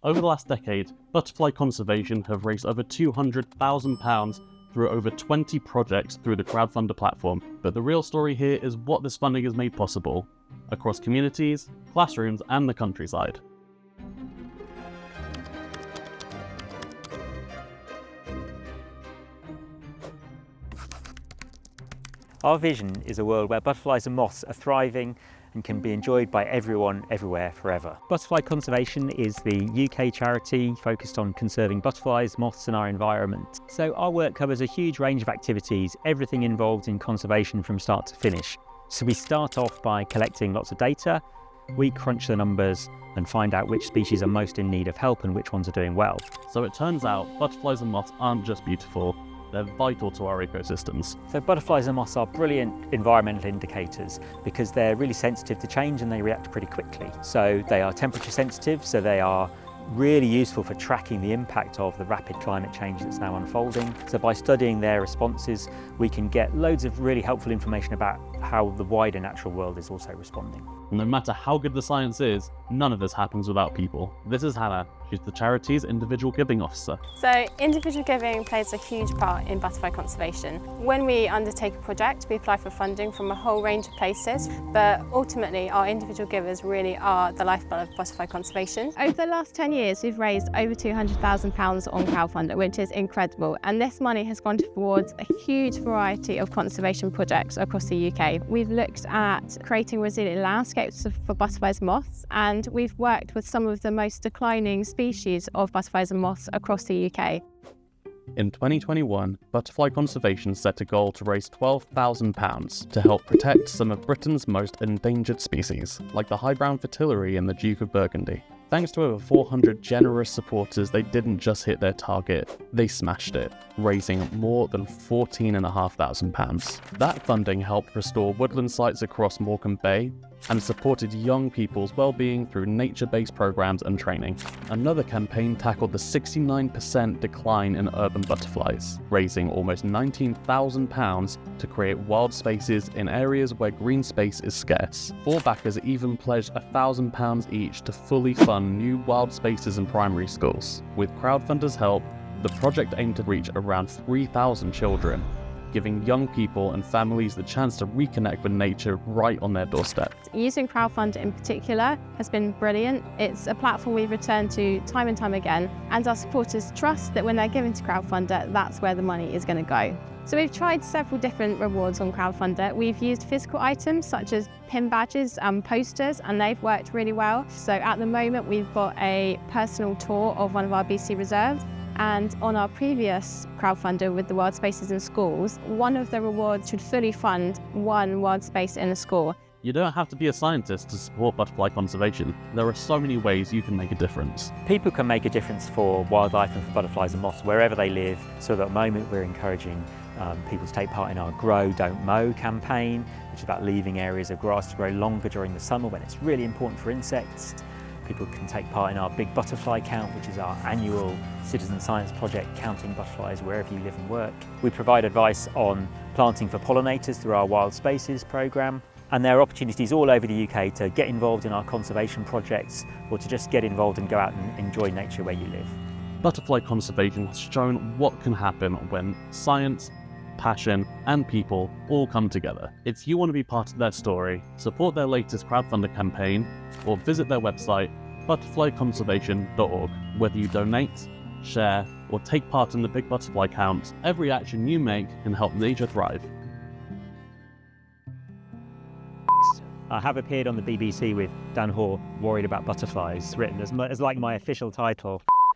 Over the last decade, butterfly conservation have raised over £200,000 through over 20 projects through the Crowdfunder platform. But the real story here is what this funding has made possible across communities, classrooms, and the countryside. Our vision is a world where butterflies and moths are thriving and can be enjoyed by everyone, everywhere, forever. Butterfly Conservation is the UK charity focused on conserving butterflies, moths and our environment. So our work covers a huge range of activities, everything involved in conservation from start to finish. So we start off by collecting lots of data, we crunch the numbers and find out which species are most in need of help and which ones are doing well. So it turns out butterflies and moths aren't just beautiful, they're vital to our ecosystems. So butterflies and moths are brilliant environmental indicators because they're really sensitive to change and they react pretty quickly. So they are temperature sensitive, so they are really useful for tracking the impact of the rapid climate change that's now unfolding. So by studying their responses, we can get loads of really helpful information about how the wider natural world is also responding. No matter how good the science is, none of this happens without people. This is Hannah. She's the charity's individual giving officer. So individual giving plays a huge part in butterfly conservation. When we undertake a project, we apply for funding from a whole range of places, but ultimately our individual givers really are the lifeblood of butterfly conservation. Over the last 10 years, we've raised over £200,000 on Crowdfunder, which is incredible. And this money has gone towards a huge variety of conservation projects across the UK. We've looked at creating resilient landscapes for butterflies and moths, and we've worked with some of the most declining species of butterflies and moths across the UK. In 2021, Butterfly Conservation set a goal to raise £12,000 to help protect some of Britain's most endangered species, like the high-brown fritillary and the Duke of Burgundy. Thanks to over 400 generous supporters, they didn't just hit their target, they smashed it, raising more than £14,500. That funding helped restore woodland sites across Morecambe Bay and supported young people's well-being through nature-based programs and training. Another campaign tackled the 69% decline in urban butterflies, raising almost £19,000 to create wild spaces in areas where green space is scarce. 4 backers even pledged £1,000 each to fully fund new wild spaces in primary schools. With Crowdfunder's help, the project aimed to reach around 3,000 children, giving young people and families the chance to reconnect with nature right on their doorstep. Using Crowdfunder in particular has been brilliant. It's a platform we've returned to time and time again, and our supporters trust that when they're giving to Crowdfunder, that's where the money is going to go. So we've tried several different rewards on Crowdfunder. We've used physical items such as pin badges and posters, and they've worked really well. So at the moment, we've got a personal tour of one of our BC reserves. And on our previous Crowdfunder with the wild spaces in schools, one of the rewards should fully fund one wild space in a school. You don't have to be a scientist to support butterfly conservation. There are so many ways you can make a difference. People can make a difference for wildlife and for butterflies and moths wherever they live. So at the moment we're encouraging people to take part in our Grow, Don't Mow campaign, which is about leaving areas of grass to grow longer during the summer when it's really important for insects. People can take part in our Big Butterfly Count, which is our annual citizen science project counting butterflies wherever you live and work. We provide advice on planting for pollinators through our Wild Spaces programme. And there are opportunities all over the UK to get involved in our conservation projects or to just get involved and go out and enjoy nature where you live. Butterfly conservation has shown what can happen when science, passion, and people all come together. If you want to be part of their story, support their latest Crowdfunder campaign, or visit their website, butterflyconservation.org. Whether you donate, share, or take part in the Big Butterfly Count, every action you make can help nature thrive. I have appeared on the BBC with Dan Hoare, Worried About Butterflies, written as like my official title.